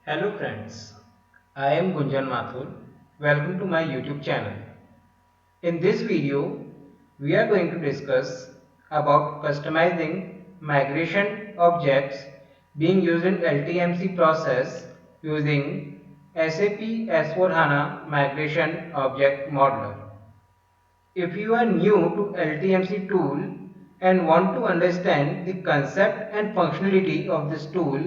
Hello friends, I am Gunjan Mathur. Welcome to my YouTube channel. In this video, we are going to discuss about customizing migration objects being used in LTMC process using SAP S4HANA Migration Object Modeler. If you are new to LTMC tool and want to understand the concept and functionality of this tool,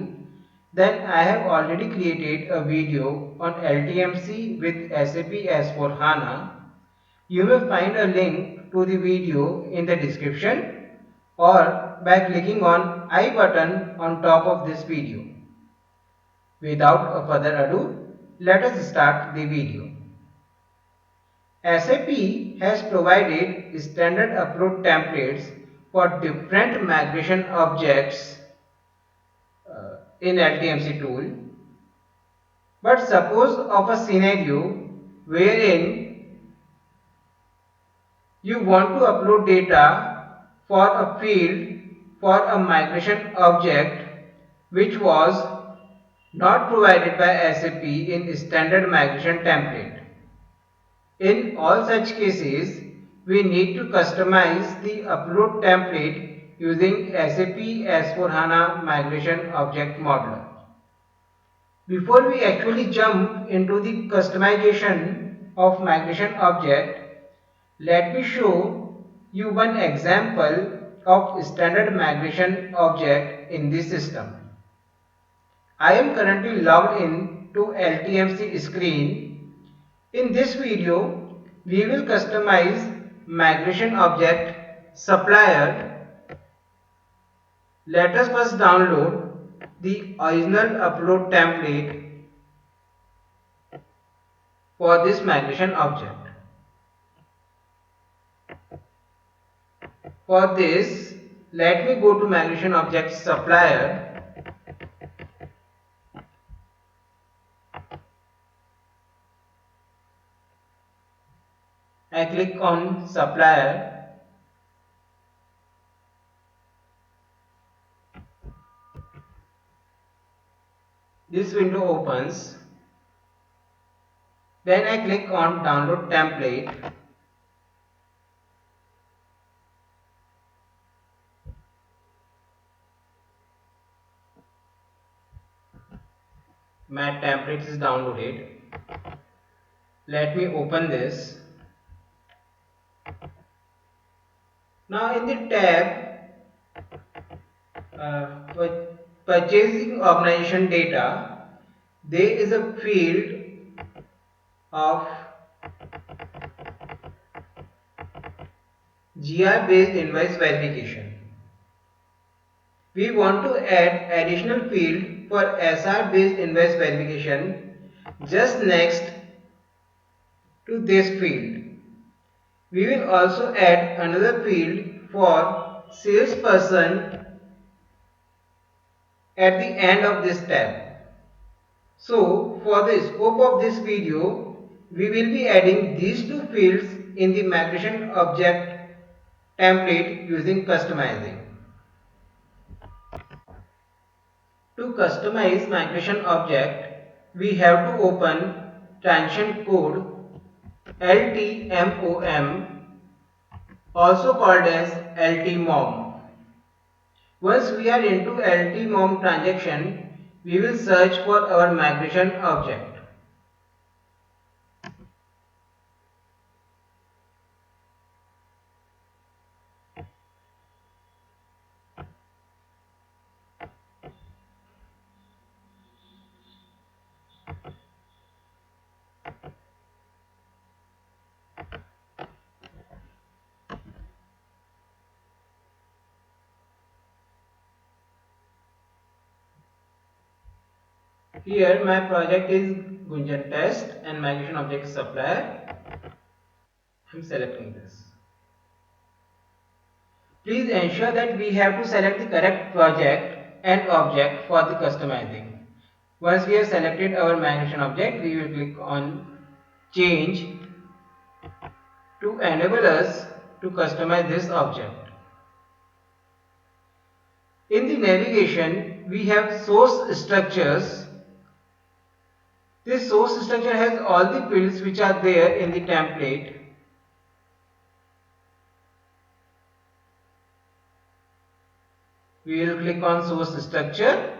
then I have already created a video on LTMC with SAP S4HANA. You may find a link to the video in the description or by clicking on I button on top of this video. Without further ado, let us start the video. SAP has provided standard upload templates for different migration objects in LTMC tool. But suppose of a scenario wherein you want to upload data for a field for a migration object which was not provided by SAP in standard migration template. In all such cases, we need to customize the upload template using SAP S4HANA Migration Object Modeler. Before we actually jump into the customization of migration object, let me show you one example of standard migration object in this system. I am currently logged in to LTMC screen. In this video, we will customize migration object supplier. Let us first download the original upload template for this migration object. For this, let me go to migration object supplier. I click on supplier. This window opens. Then I click on download template. My template is downloaded. Let me open this. Now in the tab purchasing organization data, there is a field of GR based invoice verification. We want to add additional field for SR based invoice verification just next to this field. We will also add another field for salesperson at the end of this tab. So for the scope of this video, we will be adding these two fields in the migration object template using customizing. To customize migration object, we have to open transaction code LTMOM, also called as LTMOM. Once we are into LTMOM transaction, we will search for our migration object. Here my project is Gunjan test and migration object supplier. I am selecting this. Please ensure that we have to select the correct project and object for the customizing. Once we have selected our migration object, we will click on change to enable us to customize this object. In the navigation, we have source structures. This source structure has all the fields which are there in the template. We will click on source structure.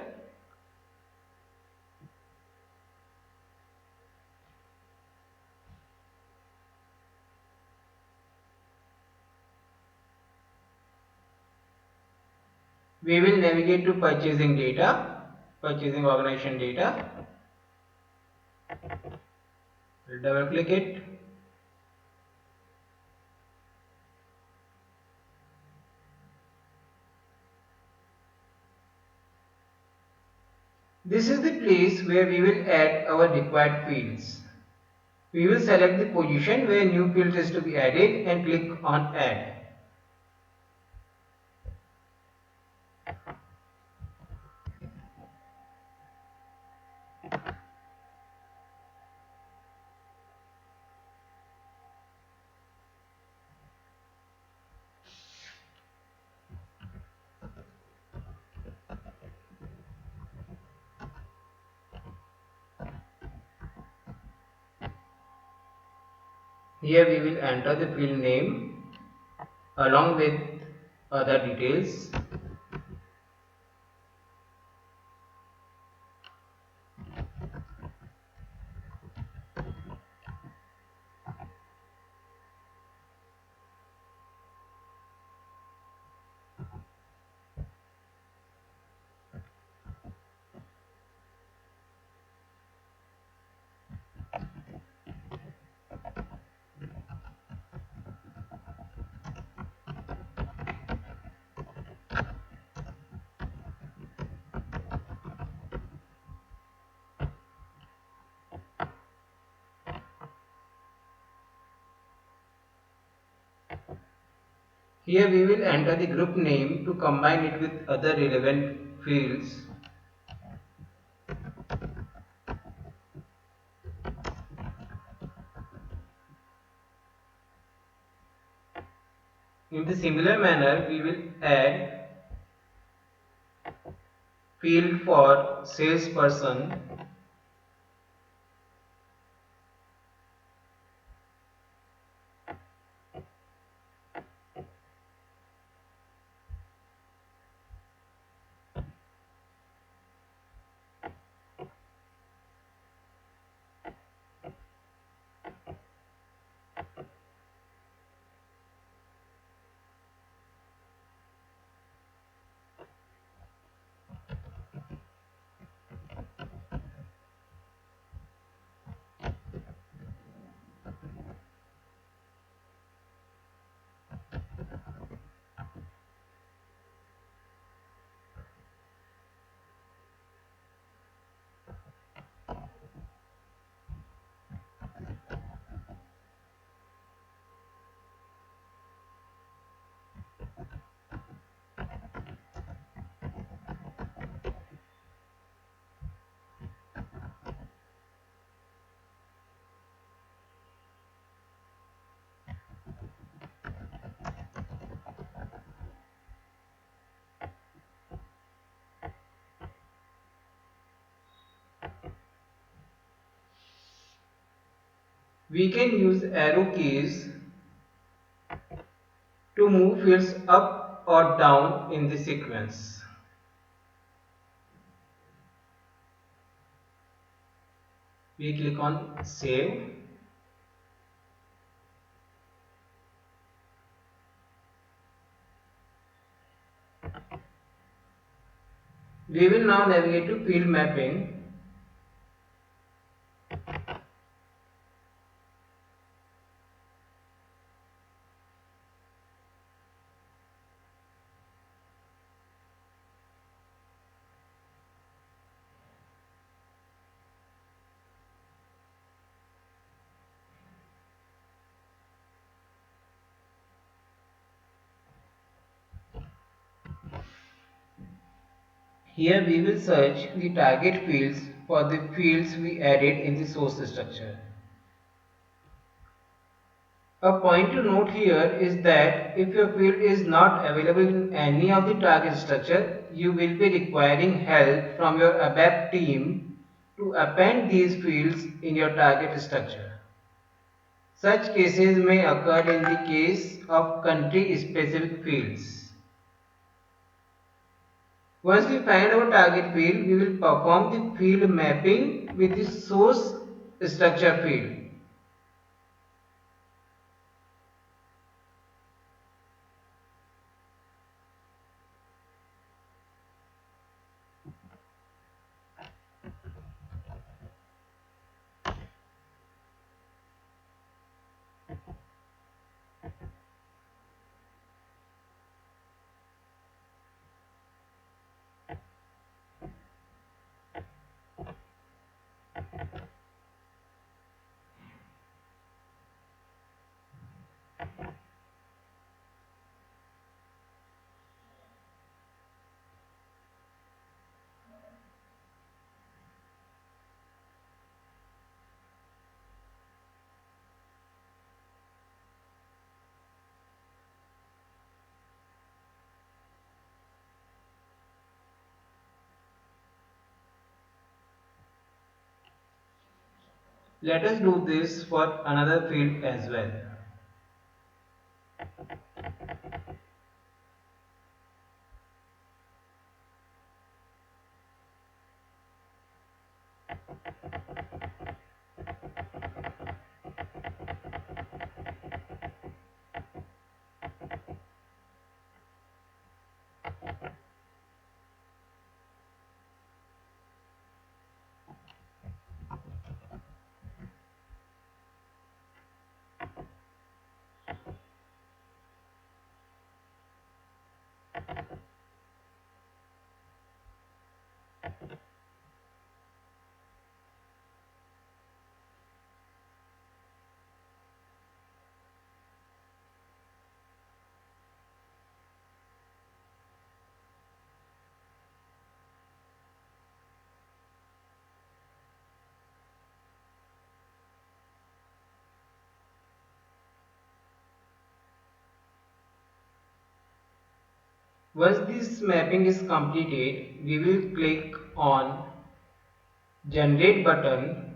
We will navigate to purchasing data, purchasing organization data. We'll double click it. This is the place where we will add our required fields. We will select the position where new field is to be added and click on add. Here we will enter the field name along with other details. Here we will enter the group name to combine it with other relevant fields. In the similar manner, we will add field for salesperson. We can use arrow keys to move fields up or down in the sequence. We click on save. We will now navigate to field mapping. Here we will search the target fields for the fields we added in the source structure. A point to note here is that if your field is not available in any of the target structure, you will be requiring help from your ABAP team to append these fields in your target structure. Such cases may occur in the case of country-specific fields. Once we find our target field, we will perform the field mapping with the source structure field. Let us do this for another field as well. Once this mapping is completed, we will click on Generate button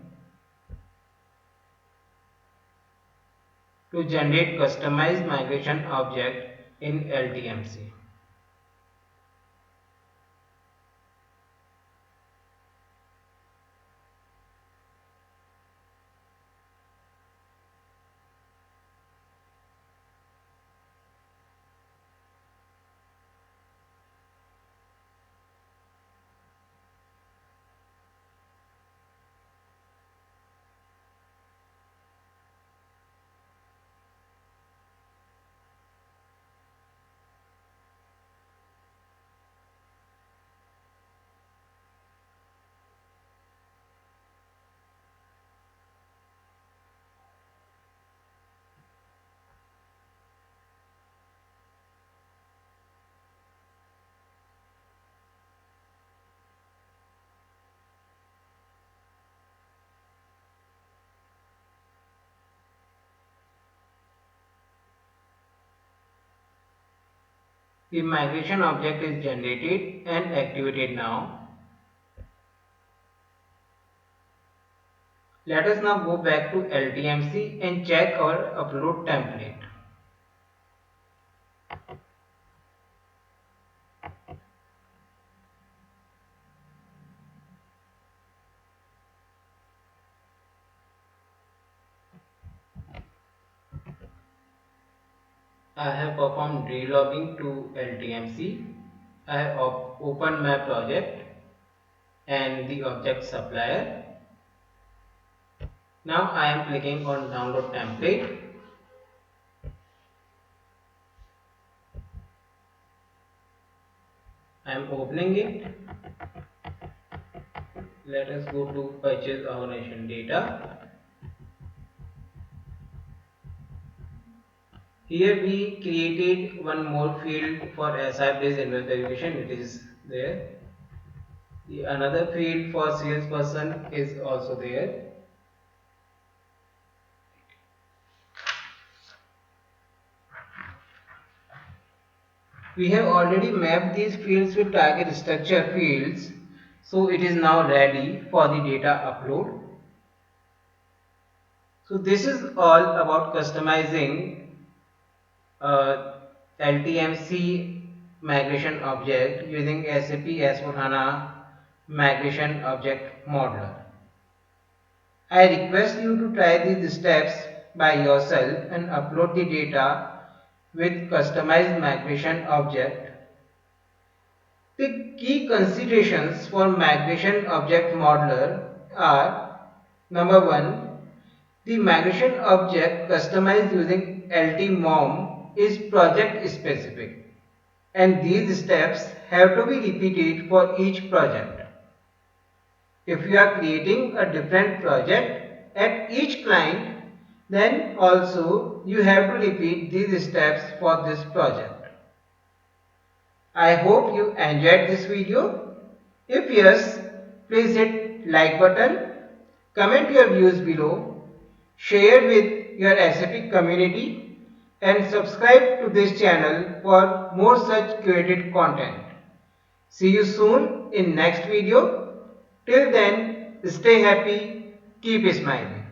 to generate customized migration object in LTMC. The migration object is generated and activated now. Let us now go back to LTMC and check our upload template. I have performed relogging to LTMC. I have opened my project and the object supplier. Now I am clicking on download template. I am opening it. Let us go to purchase organization data. Here we created one more field for SI based invoice verification. It is there. Another field for salesperson is also there. We have already mapped these fields with target structure fields. So it is now ready for the data upload. So this is all about customizing LTMC migration object using SAP S4HANA migration object modeler. I request you to try these steps by yourself and upload the data with customized migration object. The key considerations for migration object modeler are: number 1, the migration object customized using LTMOM is project specific, and these steps have to be repeated for each project. If you are creating a different project at each client, then also you have to repeat these steps for this project. I hope you enjoyed this video. If yes, please hit like button, comment your views below, share with your SAP community, and subscribe to this channel for more such curated content. See you soon in next video. Till then, stay happy, keep smiling.